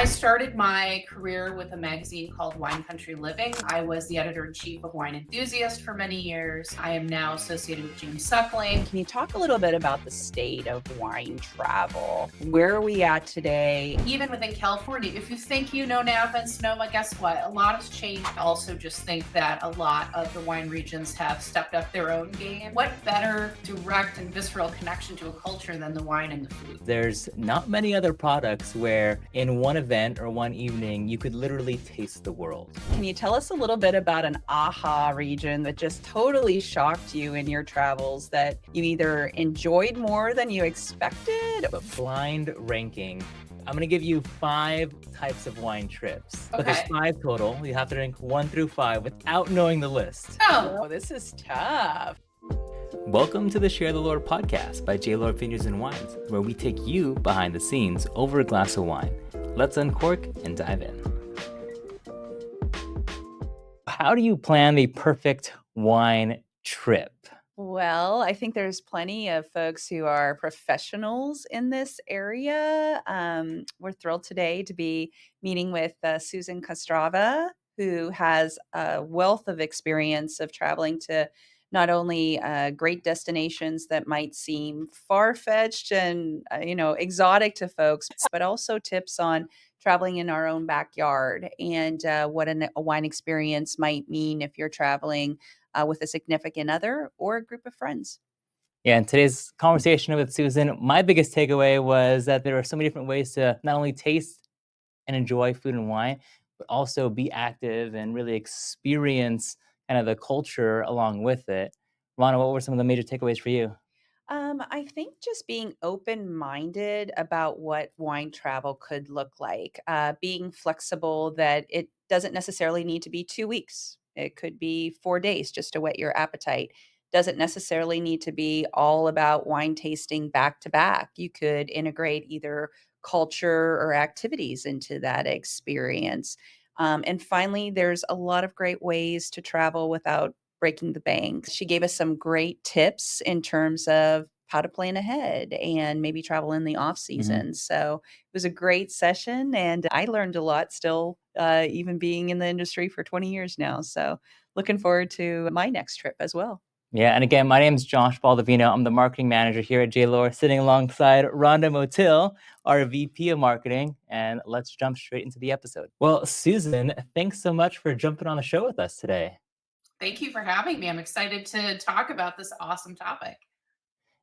I started my career with a magazine called Wine Country Living. I was the editor-in-chief of Wine Enthusiast for many years. I am now associated with James Suckling. Can you talk a little bit about the state of wine travel? Where are we at today? Even within California, if you think you know Napa and Sonoma, guess what? A lot has changed. I also just think that a lot of the wine regions have stepped up their own game. What better direct and visceral connection to a culture than the wine and the food? There's not many other products where in one event or one evening, you could literally taste the world. Can you tell us a little bit about an aha region that just totally shocked you in your travels that you either enjoyed more than you expected? But blind ranking, I'm gonna give you 5 types of wine trips. But there's Okay. 5 total. You have to rank 1 through 5 without knowing the list. Oh, This is tough. Welcome to the Share the Lord podcast by J. Lord Vineyards and Wines, where we take you behind the scenes over a glass of wine. Let's uncork and dive in. How do you plan the perfect wine trip? Well, I think there's plenty of folks who are professionals in this area. We're thrilled today to be meeting with Susan Kostrava, who has a wealth of experience of traveling to not only great destinations that might seem far-fetched and exotic to folks, but also tips on traveling in our own backyard and what a wine experience might mean if you're traveling with a significant other or a group of friends. Yeah, in today's conversation with Susan, my biggest takeaway was that there are so many different ways to not only taste and enjoy food and wine, but also be active and really experience kind of the culture along with it. Rhonda, what were some of the major takeaways for you? I think just being open minded about what wine travel could look like, being flexible that it doesn't necessarily need to be 2 weeks. It could be 4 days just to whet your appetite. Doesn't necessarily need to be all about wine tasting back to back. You could integrate either culture or activities into that experience. And finally, there's a lot of great ways to travel without breaking the bank. She gave us some great tips in terms of how to plan ahead and maybe travel in the off Mhm. season. So it was a great session, and I learned a lot still, even being in the industry for 20 years now. So looking forward to my next trip as well. Yeah, and again, my name is Josh Baldovino. I'm the marketing manager here at JLore, sitting alongside Rhonda Motil, our VP of marketing. And let's jump straight into the episode. Well, Susan, thanks so much for jumping on the show with us today. thank you for having me. I'm excited to talk about this awesome topic.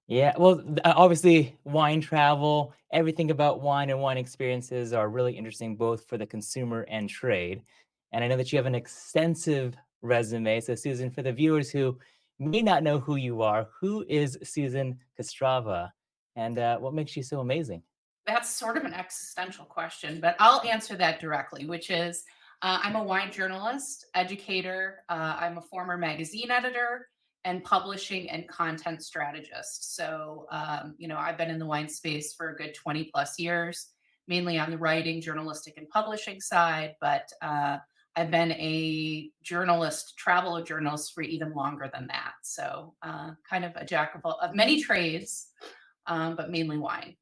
Yeah, well, obviously, wine travel, everything about wine and wine experiences are really interesting, both for the consumer and trade. And I know that you have an extensive resume. So, Susan, for the viewers who may not know who you are, who is Susan Kostrava, and what makes you so amazing? That's sort of an existential question, but I'll answer that directly, which is I'm a wine journalist, educator. I'm a former magazine editor and publishing and content strategist. So, I've been in the wine space for a good 20 plus years, mainly on the writing, journalistic, and publishing side. But I've been a journalist, travel journalist for even longer than that. So, kind of a jack of many trades, but mainly wine.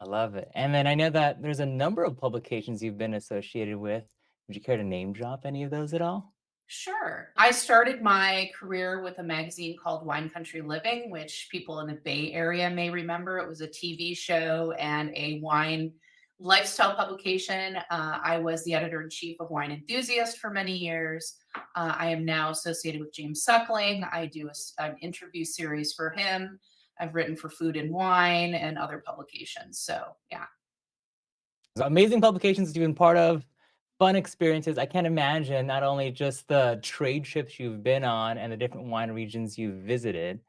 I love it. And then I know that there's a number of publications you've been associated with. Would you care to name drop any of those at all? Sure. I started my career with a magazine called Wine Country Living, which people in the Bay Area may remember. It was a TV show and a wine lifestyle publication. I was the editor in chief of Wine Enthusiast for many years. I am now associated with James Suckling. I do an interview series for him. I've written for Food and Wine and other publications. So, yeah. So amazing publications that you've been part of, fun experiences. I can't imagine not only just the trade trips you've been on and the different wine regions you've visited,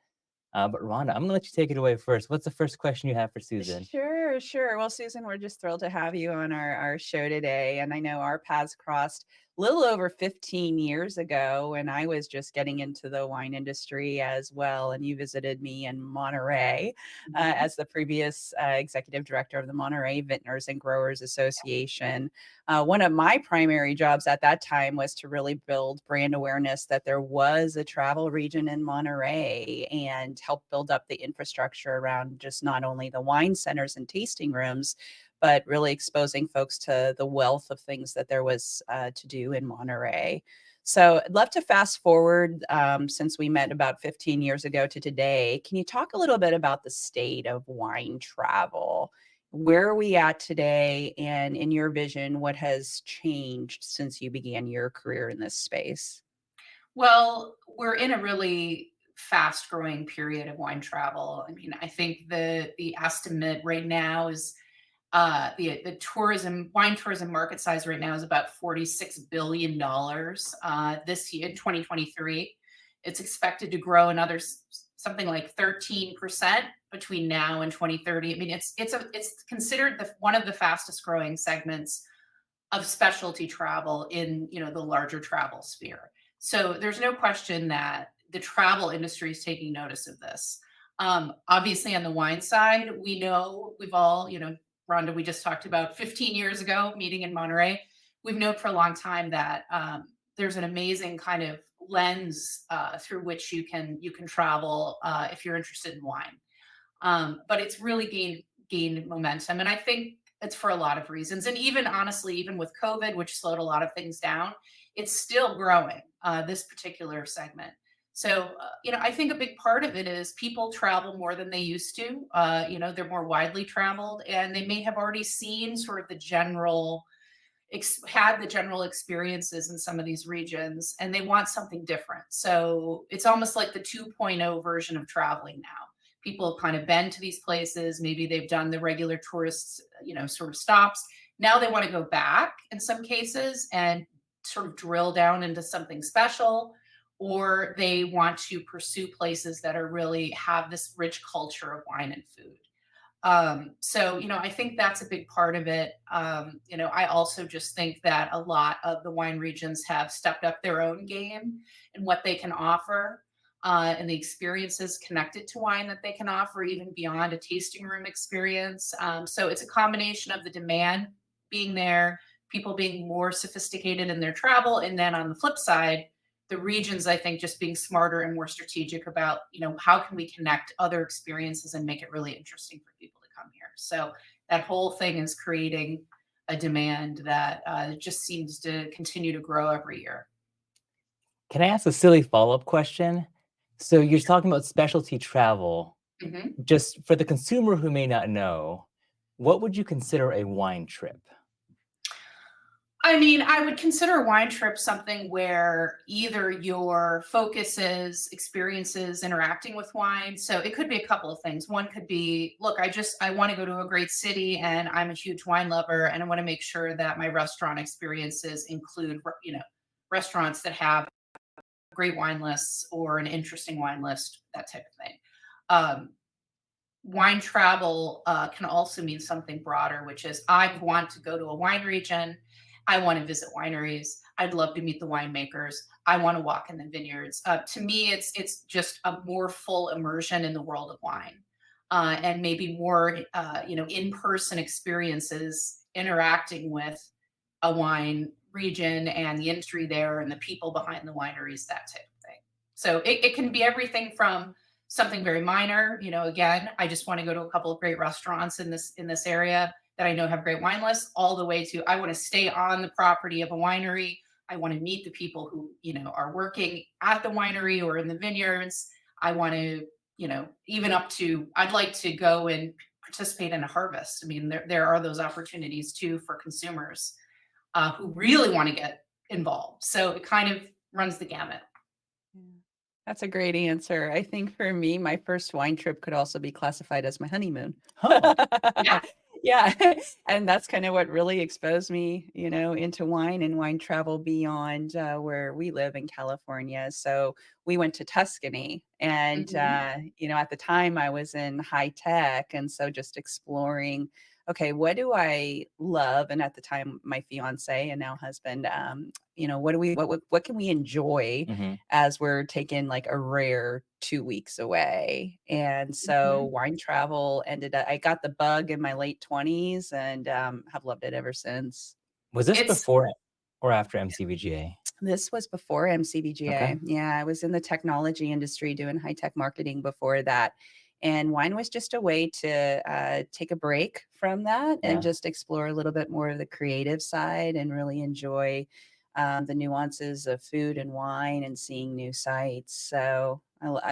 but Rhonda, I'm gonna let you take it away first. What's the first question you have for Susan? Sure, sure. Well, Susan, we're just thrilled to have you on our show today. And I know our paths crossed a little over 15 years ago when I was just getting into the wine industry as well. And you visited me in Monterey as the previous executive director of the Monterey Vintners and Growers Association. One of my primary jobs at that time was to really build brand awareness that there was a travel region in Monterey and help build up the infrastructure around just not only the wine centers and tasting rooms, but really exposing folks to the wealth of things that there was to do in Monterey. So I'd love to fast forward since we met about 15 years ago to today. Can you talk a little bit about the state of wine travel? Where are we at today? And in your vision, what has changed since you began your career in this space? Well, we're in a really fast growing period of wine travel. I mean, I think the estimate right now is the tourism wine tourism market size right now is about $46 billion this year in 2023. It's expected to grow another something like 13% between now and 2030. I mean, it's considered one of the fastest growing segments of specialty travel in, the larger travel sphere. So there's no question that the travel industry is taking notice of this. Obviously, on the wine side, we know we've all, Rhonda, we just talked about 15 years ago meeting in Monterey. We've known for a long time that there's an amazing kind of lens through which you can travel if you're interested in wine. But it's really gained momentum, and I think it's for a lot of reasons. And even honestly, even with COVID, which slowed a lot of things down, it's still growing, this particular segment. So, I think a big part of it is people travel more than they used to. They're more widely traveled, and they may have already seen sort of had the general experiences in some of these regions, and they want something different. So it's almost like the 2.0 version of traveling now. People have kind of been to these places. Maybe they've done the regular tourists, sort of stops. Now they want to go back in some cases and sort of drill down into something special, or they want to pursue places that are really have this rich culture of wine and food. So, I think that's a big part of it. I also just think that a lot of the wine regions have stepped up their own game and what they can offer, and the experiences connected to wine that they can offer, even beyond a tasting room experience. So it's a combination of the demand being there, people being more sophisticated in their travel, and then on the flip side, the regions, I think, just being smarter and more strategic about, how can we connect other experiences and make it really interesting for people to come here. So that whole thing is creating a demand that just seems to continue to grow every year. Can I ask a silly follow-up question? So you're talking about specialty travel. Mhm. Just for the consumer who may not know, what would you consider a wine trip? I mean, I would consider a wine trip something where either your focus is experiences interacting with wine. So it could be a couple of things. One could be, look, I want to go to a great city and I'm a huge wine lover and I want to make sure that my restaurant experiences include, restaurants that have great wine lists or an interesting wine list, that type of thing. Um, Wine travel can also mean something broader, which is I want to go to a wine region. I want to visit wineries. I'd love to meet the winemakers. I want to walk in the vineyards. To me, it's just a more full immersion in the world of wine, and maybe more in-person experiences interacting with a wine region and the industry there and the people behind the wineries, that type of thing. So it can be everything from something very minor. Again, I just want to go to a couple of great restaurants in this area that I know have great wine lists, all the way to I want to stay on the property of a winery. I want to meet the people who, are working at the winery or in the vineyards. I want to, even up to I'd like to go and participate in a harvest. I mean, there are those opportunities too for consumers who really want to get involved. So it kind of runs the gamut. Yeah. That's a great answer. I think for me, my first wine trip could also be classified as my honeymoon. Oh, Yeah. Yeah. And that's kind of what really exposed me, into wine and wine travel beyond where we live in California. So we went to Tuscany and, Mhm. at the time I was in high tech. And so just exploring, okay, what do I love? And at the time, my fiance and now husband, what can we enjoy mhm. as we're taking like a rare 2 weeks away. And so Mhm. wine travel ended up, I got the bug in my late 20s and have loved it ever since. Was this It's before or after MCVGA? This was before Okay. MCBGA. Yeah, I was in the technology industry doing high tech marketing before that. And wine was just a way to take a break from that and Yeah. just explore a little bit more of the creative side and really enjoy the nuances of food and wine and seeing new sights. So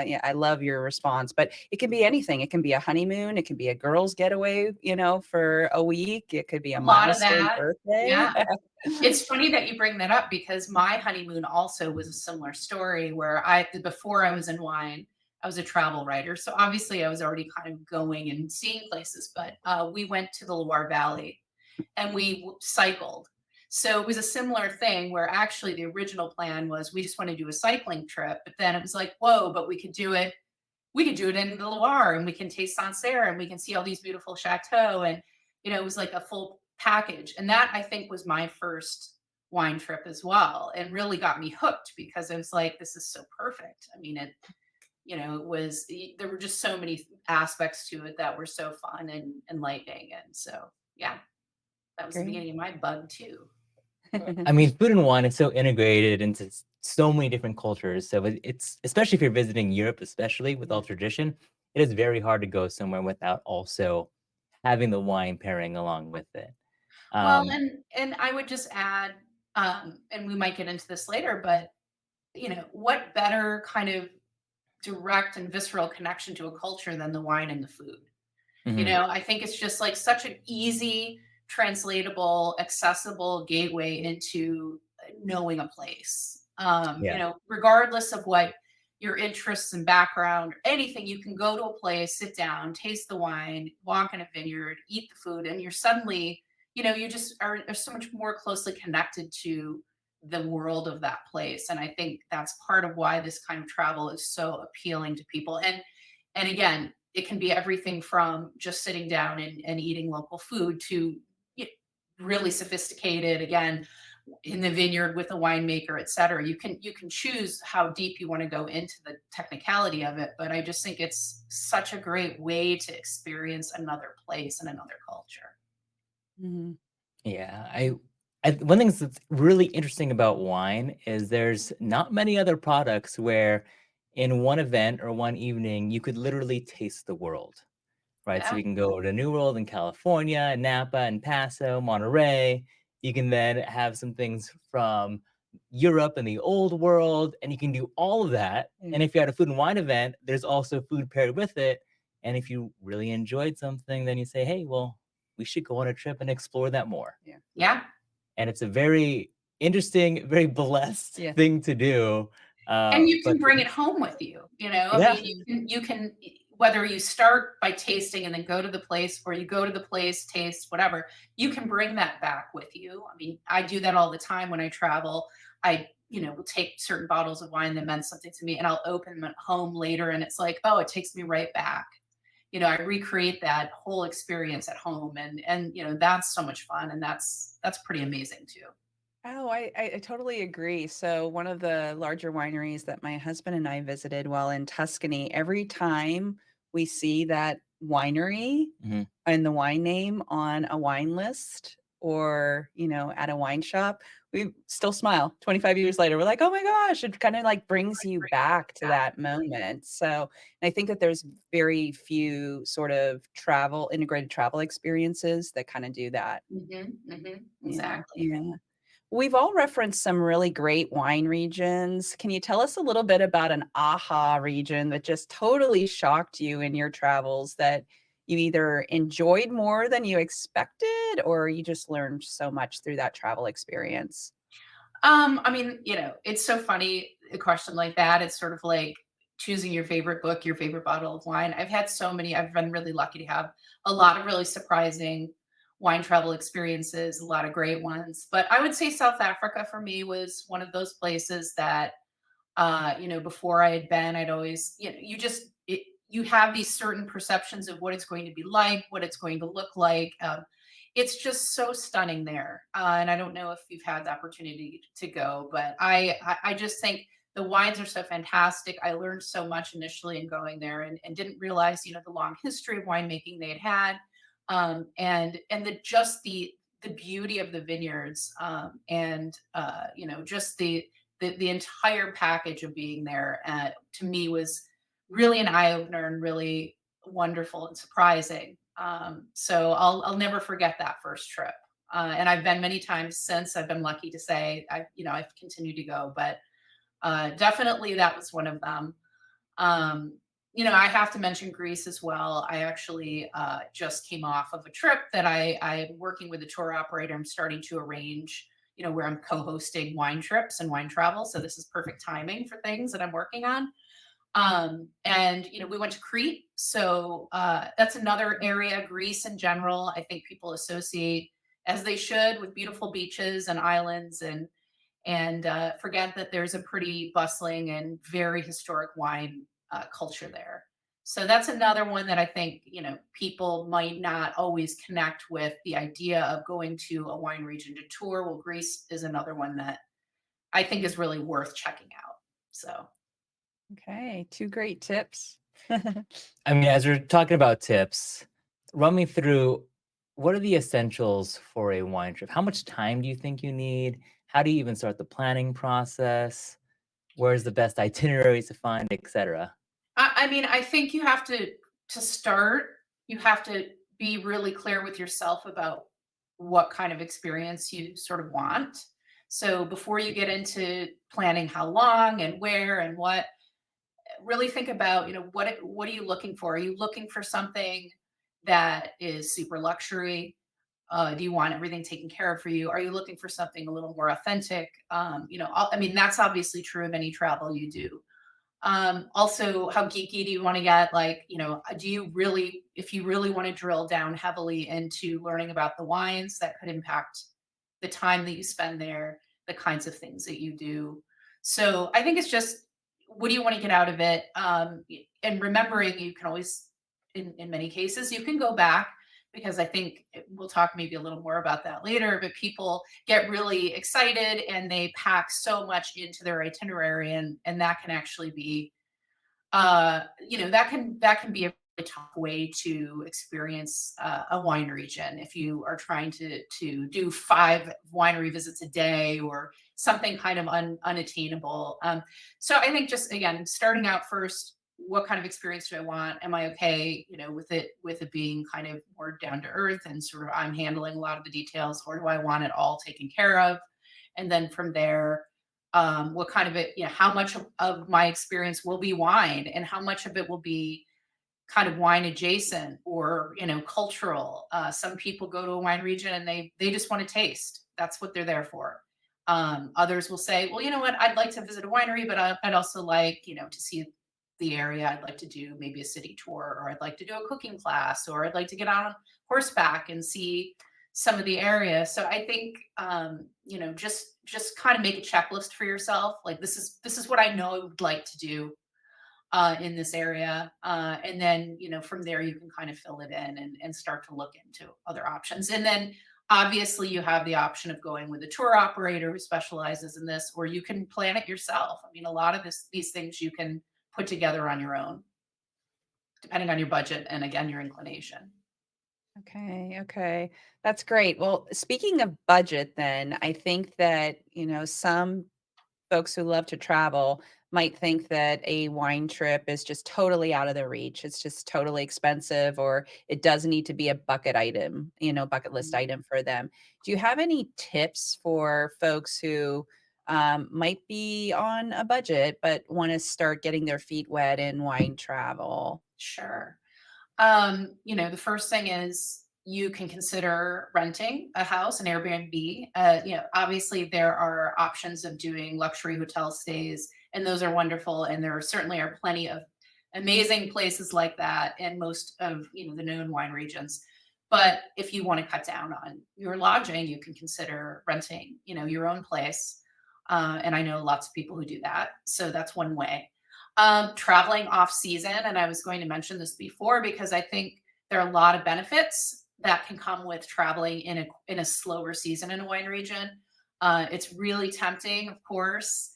yeah, I love your response, but it can be anything. It can be a honeymoon. It can be a girls' getaway, for a week. It could be a A lot of milestone that. birthday. Yeah. It's funny that you bring that up because my honeymoon also was a similar story where before I was in wine, I was a travel writer. So obviously I was already kind of going and seeing places, but we went to the Loire Valley and we cycled. So it was a similar thing where actually the original plan was we just want to do a cycling trip, but then it was like, whoa, but we could do it in the Loire and we can taste Sancerre and we can see all these beautiful chateaux. And, it was like a full package. And that I think was my first wine trip as well and really got me hooked because I was like, this is so perfect. I mean, there were just so many aspects to it that were so fun and enlightening. And so, yeah, that was the Great. beginning of my bug too. I mean, food and wine is so integrated into so many different cultures. So it's especially if you're visiting Europe, especially with all Yeah. tradition, it is very hard to go somewhere without also having the wine pairing along with it. Well, Um, and I would just add, and we might get into this later, but what better kind of direct and visceral connection to a culture than the wine and the food? mhm, I think it's just like such an easy, translatable, accessible gateway into knowing a place. yeah, Regardless of what your interests and background, anything, you can go to a place, sit down, taste the wine, walk in a vineyard, eat the food, and you're suddenly, you just are so much more closely connected to the world of that place. And I think that's part of why this kind of travel is so appealing to people. And again, it can be everything from just sitting down and eating local food to y- really sophisticated, again, in the vineyard with a winemaker, et cetera. You can choose how deep you want to go into the technicality of it, but I just think it's such a great way to experience another place and another culture. Mhm. yeah. One thing that's really interesting about wine is there's not many other products where in one event or one evening you could literally taste the world. Right, so Yeah. we can go to New World in California, Napa and Paso, Monterey. You can then have some things from Europe and the old world, and you can do all of that. Yeah. And if you're at a food and wine event, there's also food paired with it. And if you really enjoyed something, then you say, hey, well, we should go on a trip and explore that more. Yeah. Yeah. And it's a very interesting, very blessed Yeah. thing to do. And you But can bring it home with you, I yeah, mean, you can whether you start by tasting and then go to the place or you go to the place, taste, whatever, you can bring that back with you. I mean, I do that all the time when I travel. Will take certain bottles of wine that meant something to me and I'll open them at home later and it's like, "Oh, it takes me right back." I recreate that whole experience at home and that's so much fun and that's pretty amazing too. Oh, I totally agree. So one of the larger wineries that my husband and I visited while in Tuscany, every time we see that winery mhm, and the wine name on a wine list or, at a wine shop, we still smile. 25 years later, we're like, "Oh my gosh," it kind of like brings you back to Back. that moment. So, I think that there's very few sort of integrated travel experiences that kind of do that. Yeah. Exactly. Yeah. We've all referenced some really great wine regions. Can you tell us a little bit about an aha region that just totally shocked you in your travels that you either enjoyed more than you expected or you just learned so much through that travel experience? I mean, it's so funny a question like that. It's sort of like choosing your favorite book, your favorite bottle of wine. I've been really lucky to have a lot of really surprising wine travel experiences, a lot of great ones. But I would say South Africa for me was one of those places that before I had been, I'd always, you have these certain perceptions of what it's going to be like, what it's going to look like. It's just so stunning there. And I don't know if you've had the opportunity to go, but I just think the wines are so fantastic. I learned so much initially in going there and didn't realize, the long history of winemaking they had had. And the beauty of the vineyards and just the entire package of being there to me was really an eye opener and really wonderful and surprising. So I'll never forget that first trip. And I've been many times since. I've been lucky to say I've continued to go, but definitely that was one of them. Um, I have to mention Greece as well. I actually just came off of a trip that I'm working with a tour operator. I'm starting to arrange, where I'm co-hosting wine trips and wine travel. So this is perfect timing for things that I'm working on. And we went to Crete. So that's another area, Greece in general, I think people associate, as they should, with beautiful beaches and islands, and forget that there's a pretty bustling and very historic wine culture there. So that's another one that I think people might not always connect with the idea of going to a wine region to tour. Well, Greece is another one that I think is really worth checking out. So Okay, two great tips. I mean, as we're talking about tips, run me through what are the essentials for a wine trip? How much time do you think you need? How do you even start the planning process? Where's the best itineraries to find, etc.? I mean, I think you have to start. You have to be really clear with yourself about what kind of experience you sort of want. So before you get into planning how long and where and what, really think about, what are you looking for? Are you looking for something that is super luxury? Do you want everything taken care of for you? Are you looking for something a little more authentic? I mean, that's obviously true of any travel you do. Also, how geeky do you want to get? Like, do you really, if you really want to drill down heavily into learning about the wines, that could impact the time that you spend there, the kinds of things that you do. So I think it's just, what do you want to get out of it? And remembering, you can always, in many cases, you can go back, because I think we'll talk maybe a little more about that later, but people get really excited and they pack so much into their itinerary, and that can actually be that can be a really tough way to experience a wine region if you are trying to do 5 winery visits a day or something kind of unattainable. So I think, just again, starting out first, what kind of experience do I want? Am I okay, with it being kind of more down to earth and sort of I'm handling a lot of the details, or do I want it all taken care of? And then from there, what kind of it, how much of my experience will be wine, and how much of it will be kind of wine adjacent or cultural. Some people go to a wine region and they just want to taste. That's what they're there for. Others will say, well, you know what, I'd like to visit a winery, but I'd also like to see the area. I'd like to do maybe a city tour, or I'd like to do a cooking class, or I'd like to get on horseback and see some of the area. So I think just kind of make a checklist for yourself. Like, this is what I know I would like to do in this area. And then, from there you can kind of fill it in and start to look into other options. And then obviously you have the option of going with a tour operator who specializes in this, or you can plan it yourself. I mean, a lot of these things you can put together on your own, depending on your budget and, again, your inclination. Okay, okay. That's great. Well, speaking of budget, then I think that, some folks who love to travel might think that a wine trip is just totally out of their reach. It's just totally expensive, or it does need to be a bucket item, bucket list Mhm. item for them. Do you have any tips for folks who might be on a budget but want to start getting their feet wet in wine travel? Sure. The first thing is, you can consider renting a house, an Airbnb. Obviously there are options of doing luxury hotel stays, and those are wonderful. And there certainly are plenty of amazing places like that in most of the known wine regions. But if you want to cut down on your lodging, you can consider renting, your own place. And I know lots of people who do that. So that's one way. Traveling off season, and I was going to mention this before because I think there are a lot of benefits that can come with traveling in a slower season in a wine region. It's really tempting, of course,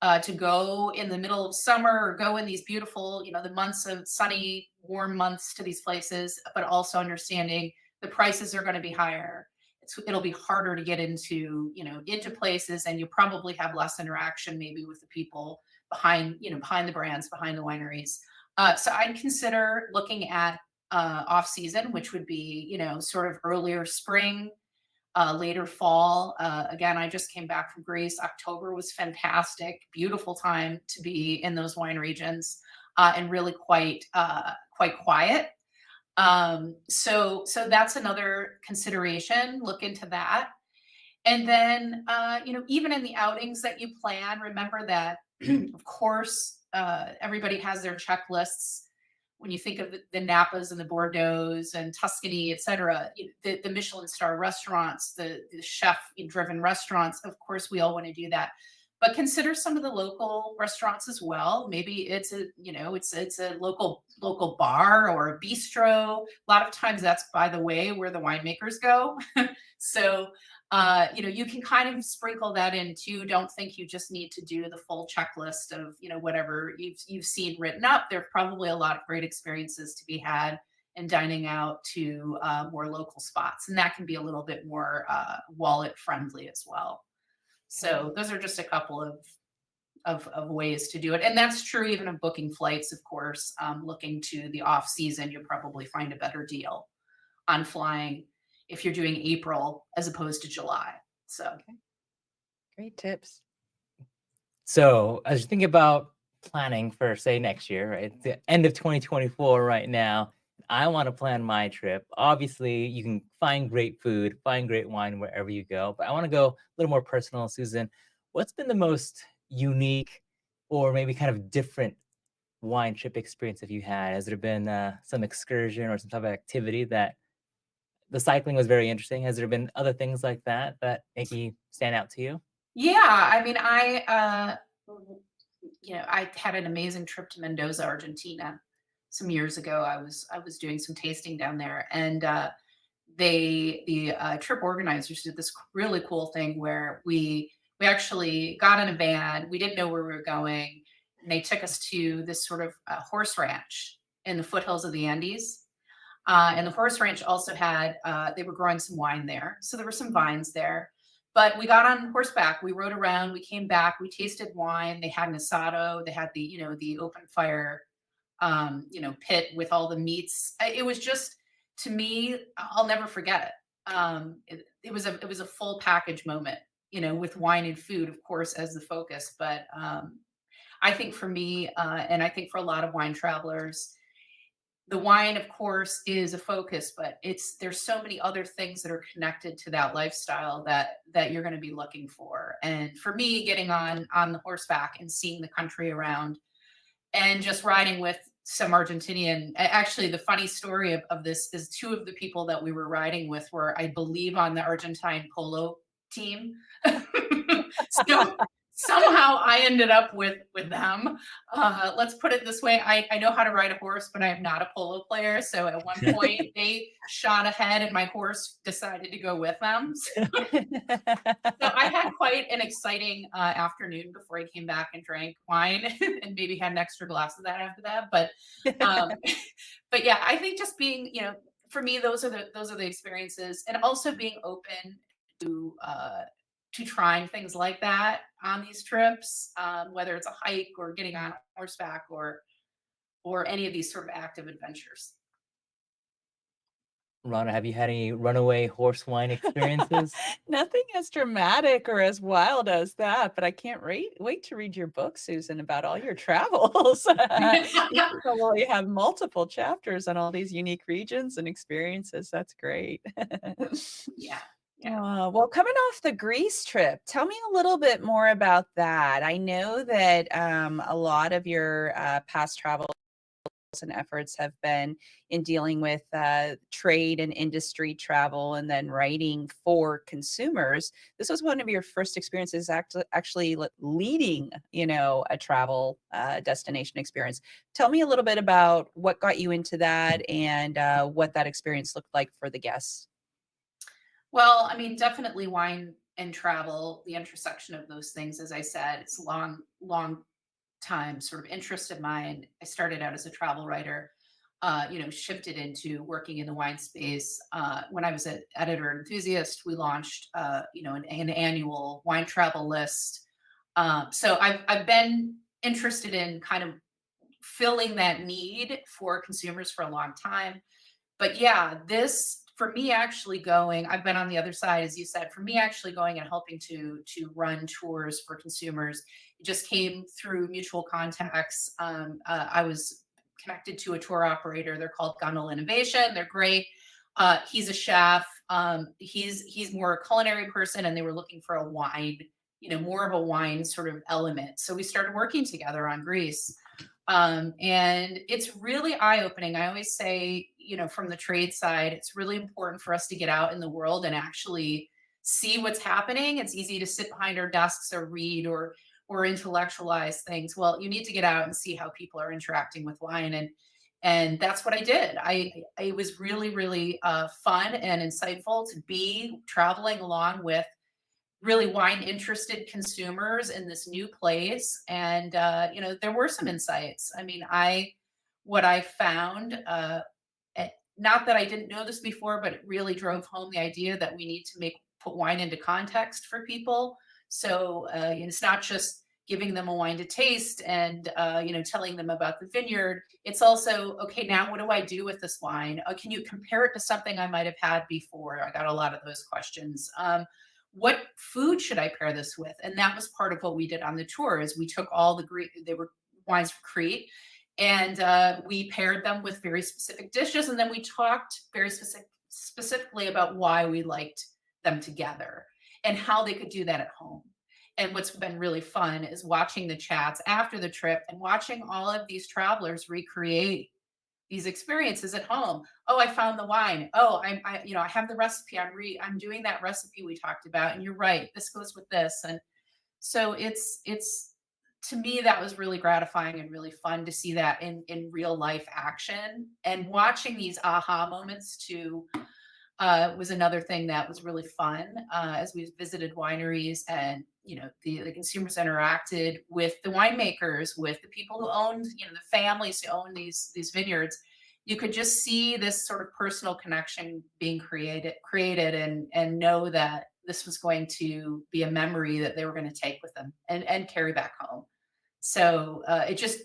to go in the middle of summer or go in these beautiful, the months of sunny, warm months to these places, but also understanding the prices are going to be higher. It'll be harder to get into places, and you probably have less interaction maybe with the people behind the brands, behind the wineries. So I'd consider looking at off season, which would be, sort of earlier spring, later fall. Again, I just came back from Greece. October was fantastic, beautiful time to be in those wine regions, and really quite quiet. So that's another consideration. Look into that. And then, even in the outings that you plan, remember that, of course, everybody has their checklists. When you think of the Napas and the Bordeaux's and Tuscany, et cetera, the Michelin star restaurants, the chef-driven restaurants, of course, we all want to do that. But consider some of the local restaurants as well. Maybe it's a local bar or a bistro. A lot of times that's, by the way, where the winemakers go. So you can kind of sprinkle that in too. Don't think you just need to do the full checklist of, whatever you've seen written up. There's probably a lot of great experiences to be had in dining out to more local spots, and that can be a little bit more wallet friendly as well. So those are just a couple of ways to do it, and that's true even of booking flights. Of course, looking to the off season, you'll probably find a better deal on flying if you're doing April as opposed to July. So, Great tips. So as you think about planning for, say, next year, right? It's the end of 2024 right now. I want to plan my trip. Obviously, you can find great food, find great wine wherever you go. But I want to go a little more personal, Susan. What's been the most unique or maybe kind of different wine trip experience have you had? Has there been some excursion or some type of activity that the cycling was very interesting? Has there been other things like that that maybe stand out to you? yeah, I mean, I had an amazing trip to Mendoza, Argentina, some years ago. I was doing some tasting down there, and the trip organizers did this really cool thing where we actually got in a van. We didn't know where we were going, and they took us to this sort of horse ranch in the foothills of the Andes. And the horse ranch also had, they were growing some wine there. So there were some vines there. But we got on horseback, we rode around, we came back, we tasted wine. They had an asado, they had the open fire, pit with all the meats. It was just, to me, I'll never forget it. It was a full package moment, with wine and food, of course, as the focus. But I think for me, and I think for a lot of wine travelers, the wine, of course, is a focus, but there's so many other things that are connected to that lifestyle that you're going to be looking for. And for me, getting on the horseback and seeing the country around and just riding with some Actually, the funny story of this is two of the people that we were riding with were, I believe, on the Argentine polo team. So somehow I ended up with them. Let's put it this way: I know how to ride a horse, but I am not a polo player. So at one point they shot ahead, and my horse decided to go with them. So I had quite an exciting afternoon before I came back and drank wine and maybe had an extra glass of that after that. Um, but yeah, I think just being, for me, those are the experiences, and also being open to trying things like that on these trips, whether it's a hike or getting on horseback or any of these sort of active adventures. Rana, have you had any runaway horse wine experiences? Nothing as dramatic or as wild as that, but I can't wait to read your book, Susan, about all your travels. You probably have multiple chapters on all these unique regions and experiences. That's great. Yeah, yeah. Well, coming off the Greece trip, tell me a little bit more about that. I know that a lot of your past travels and efforts have been in dealing with trade and industry travel and then writing for consumers. This was one of your first experiences actually leading, a travel destination experience. Tell me a little bit about what got you into that and what that experience looked like for the guests. Well, I mean, definitely wine and travel, the intersection of those things, as I said, it's a long time sort of interest of mine. I started out as a travel writer, shifted into working in the wine space. When I was an editor enthusiast, we launched, an annual wine travel list. So I've been interested in kind of filling that need for consumers for a long time. But yeah, this for me actually going, I've been on the other side, as you said, for me actually going and helping to run tours for consumers, it just came through mutual contacts. I was connected to a tour operator. They're called Gunnel Innovation. They're great. He's a chef. He's more a culinary person, and they were looking for a wine, more of a wine sort of element. So we started working together on Greece. And it's really eye opening. I always say, from the trade side, it's really important for us to get out in the world and actually see what's happening. It's easy to sit behind our desks or read or intellectualize things. Well, you need to get out and see how people are interacting with wine, and that's what I did. It was really really fun and insightful to be traveling along with really wine interested consumers in this new place. And there were some insights. I mean, what I found, not that I didn't know this before, but it really drove home the idea that we need to put wine into context for people. So it's not just giving them a wine to taste and telling them about the vineyard. It's also, okay, now what do I do with this wine? Can you compare it to something I might have had before? I got a lot of those questions. What food should I pair this with? And that was part of what we did on the tour. Is we took all the Greek, they were wines from Crete, and we paired them with very specific dishes, and then we talked very specifically about why we liked them together and how they could do that at home. And what's been really fun is watching the chats after the trip and watching all of these travelers recreate these experiences at home. Oh, I found the wine. Oh, I have the recipe. I'm doing that recipe we talked about. And you're right. This goes with this. And so it's to me, that was really gratifying and really fun to see that in real life action, and watching these aha moments too. Was another thing that was really fun as we visited wineries, and the consumers interacted with the winemakers, with the people who owned, the families who own these vineyards. You could just see this sort of personal connection being created, and know that this was going to be a memory that they were going to take with them and carry back home. So it just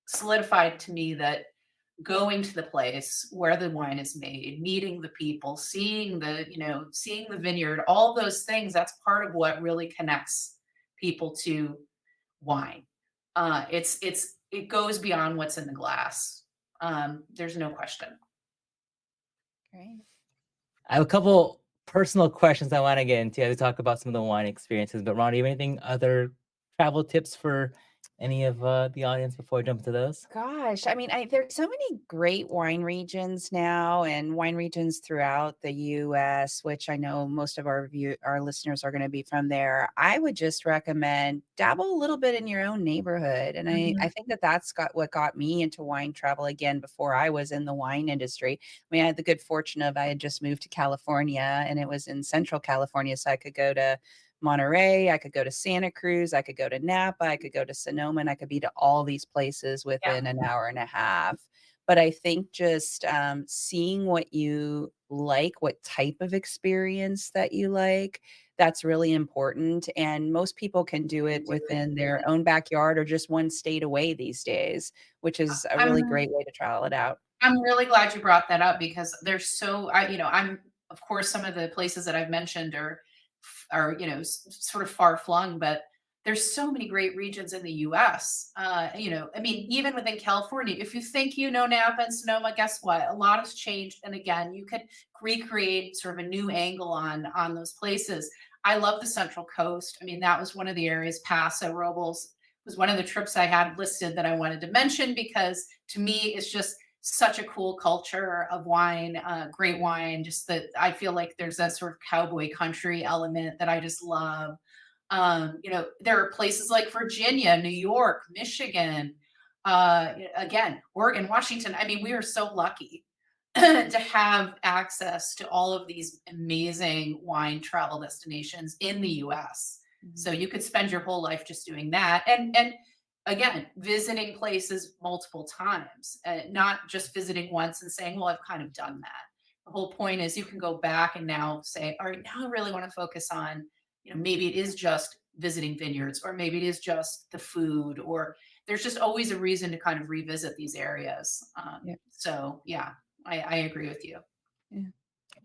solidified to me that going to the place where the wine is made, meeting the people, seeing the vineyard, all those things, that's part of what really connects people to wine. It goes beyond what's in the glass. There's no question. Great. I have a couple personal questions I want to get into as we talk about some of the wine experiences. But Ron, do you have anything other travel tips for any of the audience before I jump into those? Gosh, I mean, there's so many great wine regions now, and wine regions throughout the U.S., which I know most of our listeners are going to be from there. I would just recommend dabble a little bit in your own neighborhood, and I Mhm. think that's got what got me into wine travel again before I was in the wine industry. I mean, I had the good fortune of I had just moved to California, and it was in Central California, so I could go to Monterey, I could go to Santa Cruz, I could go to Napa, I could go to Sonoma, and I could be to all these places Yeah. within an hour and a half. But I think just seeing what you like, what type of experience that you like, that's really important. And most people can do Can it do it. within their own backyard or just one state away these days, which is a really I'm great way to trial it out. I'm really glad you brought that up, because there's I'm, of course, some of the places that I've mentioned are sort of far flung, but there's so many great regions in the U.S. I mean, even within California, if you think Napa and Sonoma, guess what? A lot has changed, and again, you could recreate sort of a new angle on those places. I love the Central Coast. I mean, that was one of the areas. Paso Robles was one of the trips I had listed that I wanted to mention, because to me, it's just such a cool culture of wine, great wine. Just that I feel like there's that sort of cowboy country element that I just love. There are places like Virginia, New York, Michigan, again, Oregon, Washington. I mean, we are so lucky to have access to all of these amazing wine travel destinations in the US. So Mhm. you could spend your whole life just doing that. And again, visiting places multiple times, not just visiting once and saying, well, I've kind of done that. The whole point is you can go back and now say, all right, now I really want to focus on, maybe it is just visiting vineyards, or maybe it is just the food, or there's just always a reason to kind of revisit these areas. Yeah. So yeah, I agree with you. Yeah.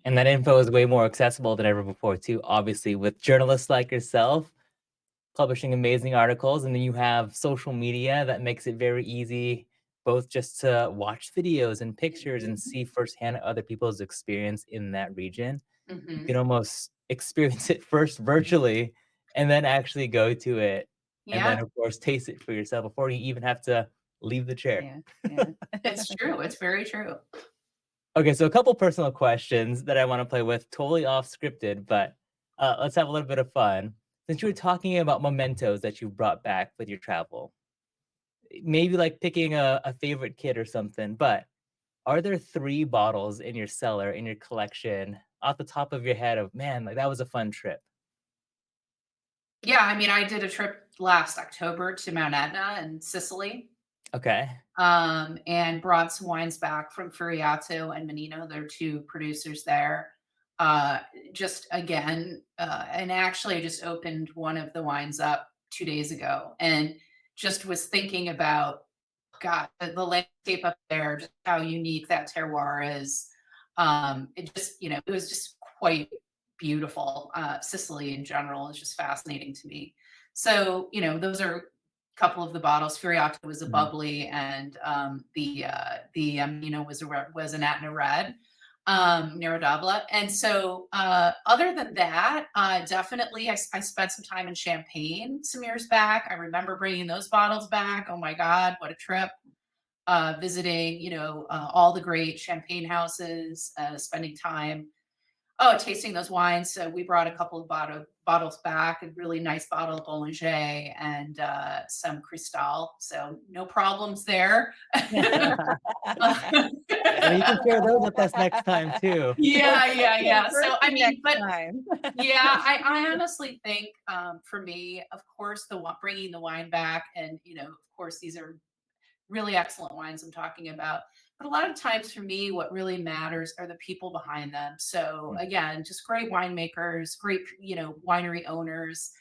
And that info is way more accessible than ever before too, obviously, with journalists like yourself publishing amazing articles, and then you have social media that makes it very easy both just to watch videos and pictures and Mhm. see firsthand other people's experience in that region. You Hmm. can almost experience it first virtually and then actually go to it, and then, Yeah, of course, taste it for yourself before you even have to leave the chair. Yeah. Yeah. it's true. It's very true. Okay, so a couple personal questions that I wanna play with, totally off scripted, but, let's have a little bit of fun. Since you were talking about mementos that you brought back with your travel, maybe, like, picking a favorite kid or something, but are there 3 bottles in your cellar, in your collection, off the top of your head of, "Man, like, that was a fun trip." Yeah, I mean, I did a trip last October to Mount Etna in Sicily, Okay. and brought some wines back from Furiato and Menino. They're two producers there. Uh, just again, and actually, I just opened one of the wines up 2 days ago, and just was thinking about God, the landscape up there, just how unique that terroir is. It just, it was just quite beautiful. Sicily in general is just fascinating to me. So, those are a couple of the bottles. Furiato was a Mhm. bubbly, and was was an Atna Red, Miradabla. And so, other than that, definitely, I spent some time in Champagne some years back. I remember bringing those bottles back. Oh my God, what a trip! Visiting, all the great champagne houses, spending time, tasting those wines. So we brought a couple of bottles back, a really nice bottle of Bollinger and some Cristal. So no problems there. Well, you can share those with us next time too. Yeah, yeah, yeah. So I Perfect mean, next but time. yeah, I honestly think, for me, of course, bringing the wine back, and of course, these are really excellent wines I'm talking about. But a lot of times for me, what really matters are the people behind them. So Mm, again, just great winemakers, great, winery owners.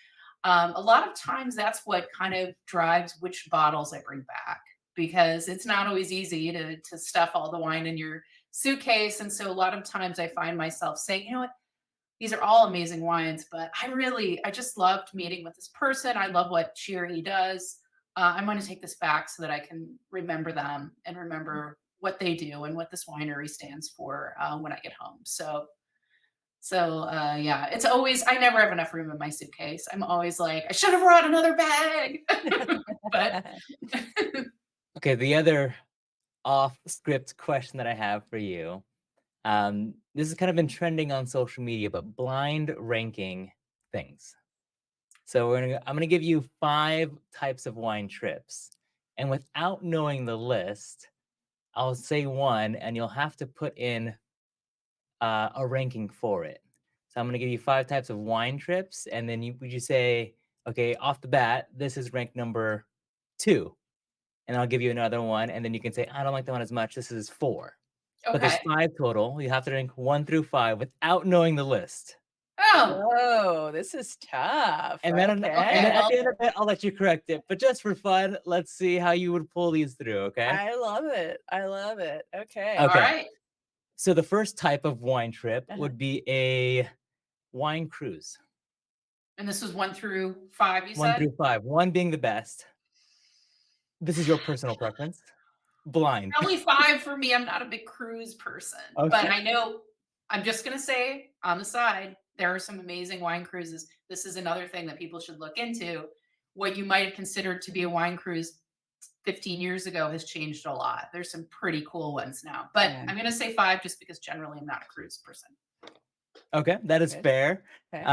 A lot of times that's what kind of drives which bottles I bring back, because it's not always easy to stuff all the wine in your suitcase. And so a lot of times I find myself saying, what, these are all amazing wines, but I just loved meeting with this person. I love what she or he does. I'm going to take this back so that I can remember them and remember what they do and what this winery stands for, when I get home. So yeah, it's always, I never have enough room in my suitcase. I'm always like, I should have brought another bag, but Okay, the other off script question that I have for you. This has kind of been trending on social media, but blind ranking things. So I'm gonna give you 5 types of wine trips, and without knowing the list, I'll say one, and you'll have to put in a ranking for it. So I'm gonna give you 5 types of wine trips, and then would you say, okay, off the bat, this is rank number 2, and I'll give you another one, and then you can say, I don't like that one as much. This is 4. But there's okay. 5 total. You have to rank 1 through 5 without knowing the list. Oh, Whoa, this is tough. And then okay. at Well, the end of it, I'll let you correct it. But just for fun, let's see how you would pull these through, okay? I love it. I love it. Okay. all Okay. right. So the first type of wine trip Uh-huh. would be a wine cruise. And this was 1 through 5, you 1 said? through 5, 1 being the best. This is your personal preference. Blind. Probably 5 for me. I'm not a big cruise person, but Okay. I know, I'm just gonna say on the side, there are some amazing wine cruises. This is another thing that people should look into. What you might have considered to be a wine cruise 15 years ago has changed a lot. There's some pretty cool ones now, but Yeah. I'm gonna say 5 just because generally I'm not a cruise person. Okay, that is Good. fair. Okay.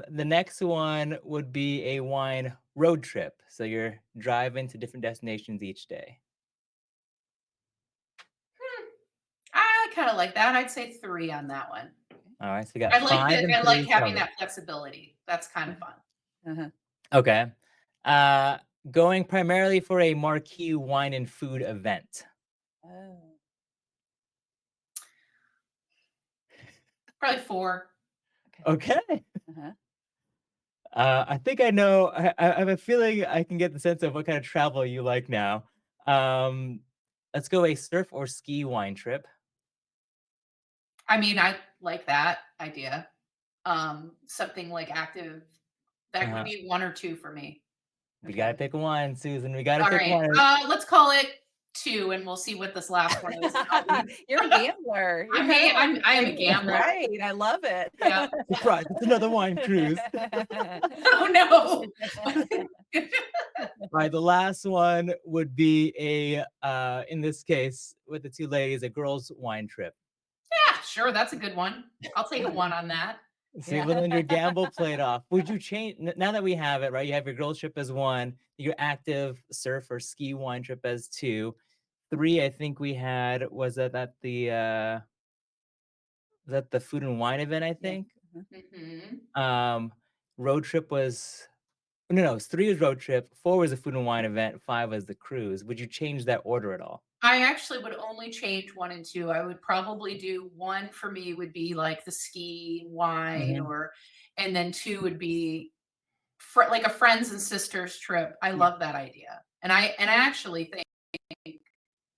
The next one would be a wine road trip. So you're driving to different destinations each day. Hmm, I kinda like that. I'd say 3 on that one. All right, so we got 5 and I like 3 having covered. that flexibility. That's kind of fun. Uh-huh. Okay. Uh, Going primarily for a marquee wine and food event. Oh. Probably 4. Okay. Okay. Uh-huh. I think I know. I have a feeling I can get the sense of what kind of travel you like now. Um, let's go a surf or ski wine trip. I mean, I like that idea. Something like active, that could Uh-huh. be 1 or 2 for me. We gotta Okay. pick one, Susan. We gotta All pick right. one. Let's call it 2, and we'll see what this last one is, and I'll leave. You're a gambler. You're kind of like I am a a gambler, gambler. right? I love it. Yeah. Surprise! It's another wine cruise. Oh, no. All right, the last one would be in this case, with the two ladies, a girls' wine trip. Yeah, sure, that's a good one. I'll take a 1 on that. See, Yeah. little your gamble played off. Would you change now that we have it, right? You have your girls' trip as one, your active surf or ski wine trip as two. Three, I think we had was that the food and wine event, I Yeah. think. Mhm. Mhm. Um, road trip was no, it was three was road trip, four was a food and wine event, five was the cruise. Would you change that order at all? I actually would only change 1 and 2. I would probably do 1 for me would be like the ski, wine, Mhm, or and then 2 would be like a friends and sisters trip. I Yeah. love that idea. And I actually think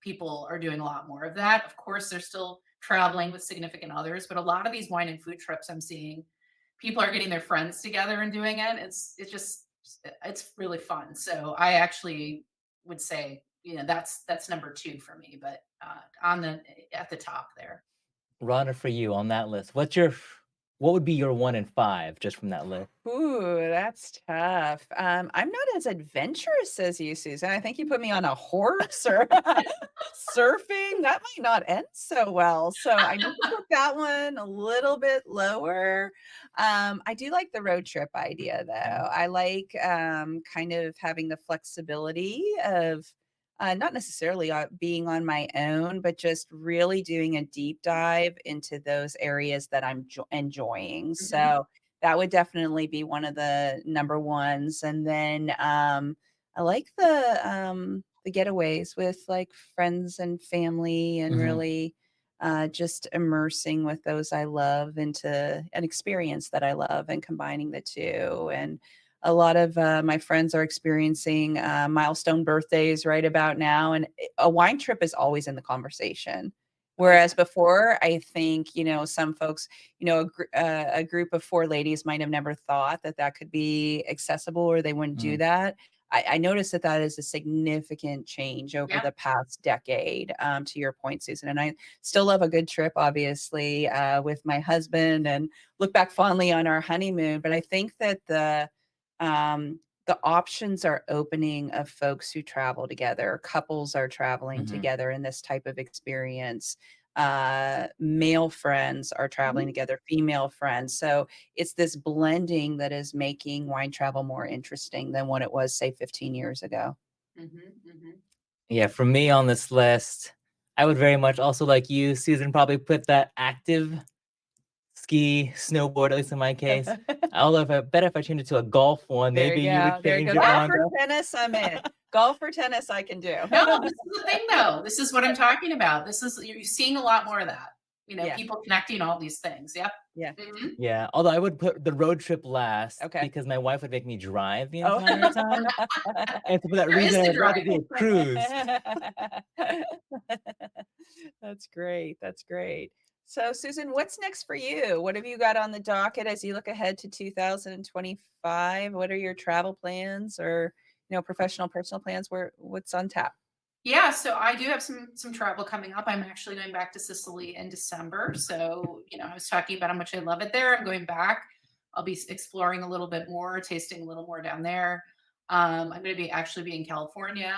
people are doing a lot more of that. Of course, they're still traveling with significant others, but a lot of these wine and food trips I'm seeing, people are getting their friends together and doing it. It's really fun. So I actually would say, that's number 2 for me, but on the at the top there. Rhonda, for you on that list, what would be your 1 and 5 just from that list? Ooh, that's tough. I'm not as adventurous as you, Susan. I think you put me on a horse or surfing. That might not end so well. So I need to put that one a little bit lower. I do like the road trip idea, though. I like kind of having the flexibility of not necessarily being on my own, but just really doing a deep dive into those areas that I'm enjoying. Mhm, So that would definitely be one of the number ones, and then, I like the getaways with, like, friends and family and Mhm, really, just immersing with those I love into an experience that I love and combining the 2, and a lot of, my friends are experiencing, milestone birthdays right about now, and a wine trip is always in the conversation. oh, yeah. Whereas before, I think, some folks a group of 4 ladies might have never thought that that could be accessible or they wouldn't do mhm. that. I noticed that that is a significant change over Yeah. the past decade, to your point, Susan, and I still love a good trip, obviously, with my husband and look back fondly on our honeymoon, but I think that the options are opening of folks who travel together, couples are traveling Mhm. together in this type of experience, male friends are traveling Mhm, together, female friends. So it's this blending that is making wine travel more interesting than what it was, say, 15 years ago. mhm, mhm. Yeah, for me on this list, I would very much also like you, Susan, probably put that active ski, snowboard, at least in my case. Although if I bet if I change it to a golf one, There you maybe you would go. There you change go. it, Golf or Rhonda. tennis, I'm in. Golf or tennis, I can do. No, this is the thing though. This is what I'm talking about. You're seeing a lot more of that. Yeah. People connecting all these things. Yep. Yeah. Mhm. Yeah, although I would put the road trip last Okay. because my wife would make me drive the Oh. entire time, and so for that There is reason, I the would rather do driving. a cruise. That's great, that's great. So, Susan, what's next for you? What have you got on the docket as you look ahead to 2025? What are your travel plans or, professional, personal plans? What's on tap? Yeah, so I do have some travel coming up. I'm actually going back to Sicily in December. So, I was talking about how much I love it there. I'm going back. I'll be exploring a little bit more, tasting a little more down there. I'm going to be in California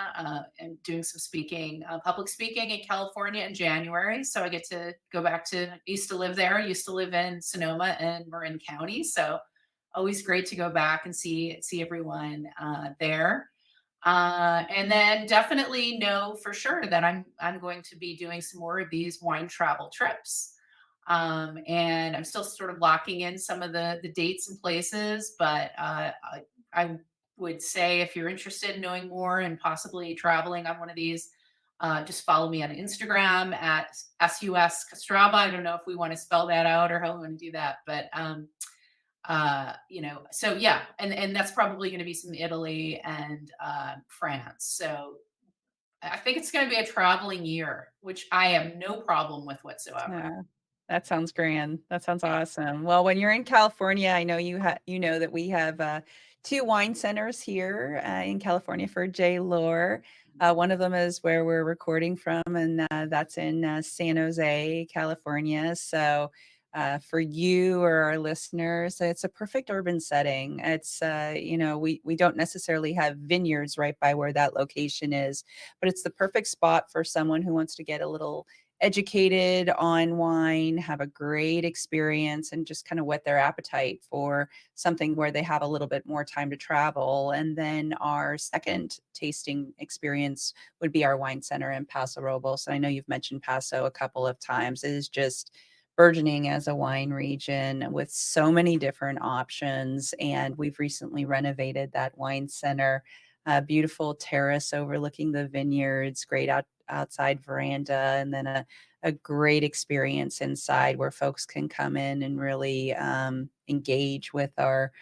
and doing some speaking, public speaking in California in January. So I get to go back to. Used to live there. Used to live in Sonoma and Marin County. So always great to go back and see everyone there. And then definitely know for sure that I'm going to be doing some more of these wine travel trips. And I'm still sort of locking in some of the dates and places, but I would say if you're interested in knowing more and possibly traveling on one of these, just follow me on Instagram at Sus Kostrava. I don't know if we want to spell that out or how we want to do that, but So yeah, and that's probably going to be some Italy and France. So I think it's going to be a traveling year, which I have no problem with whatsoever. Yeah, that sounds grand. That sounds awesome. Well, when you're in California, I know you know that we have 2 wine centers here in California for J. Lore. One of them is where we're recording from, and that's in San Jose, California. So, for you or our listeners, it's a perfect urban setting. It's we don't necessarily have vineyards right by where that location is, but it's the perfect spot for someone who wants to get a little educated on wine, have a great experience, and just kind of whet their appetite for something where they have a little bit more time to travel. And then our second tasting experience would be our wine center in Paso Robles. I know you've mentioned Paso a couple of times. It is just burgeoning as a wine region with so many different options. And we've recently renovated that wine center. A beautiful terrace overlooking the vineyards, great outside veranda, and then a great experience inside where folks can come in and really engage with our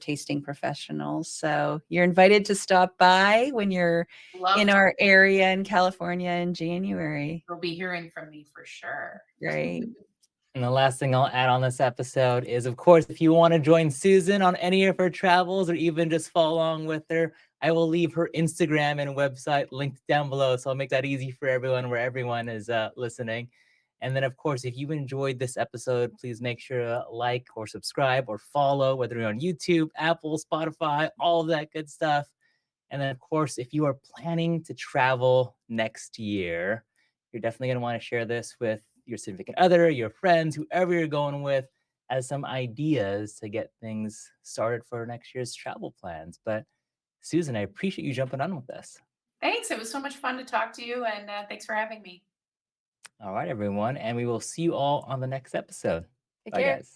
tasting professionals. So you're invited to stop by when you're Love in to. our area in California in January. You'll be hearing from me for sure. Great. And the last thing I'll add on this episode is, of course, if you want to join Susan on any of her travels or even just follow along with her, I will leave her Instagram and website linked down below. So I'll make that easy for everyone where everyone is listening. And then, of course, if you enjoyed this episode, please make sure to like or subscribe or follow, whether you're on YouTube, Apple, Spotify, all of that good stuff. And then, of course, if you are planning to travel next year, you're definitely going to want to share this with your significant other, your friends, whoever you're going with, as some ideas to get things started for next year's travel plans. But Susan, I appreciate you jumping on with us. Thanks. It was so much fun to talk to you, and thanks for having me. All right, everyone. And we will see you all on the next episode. Take Bye, care. guys.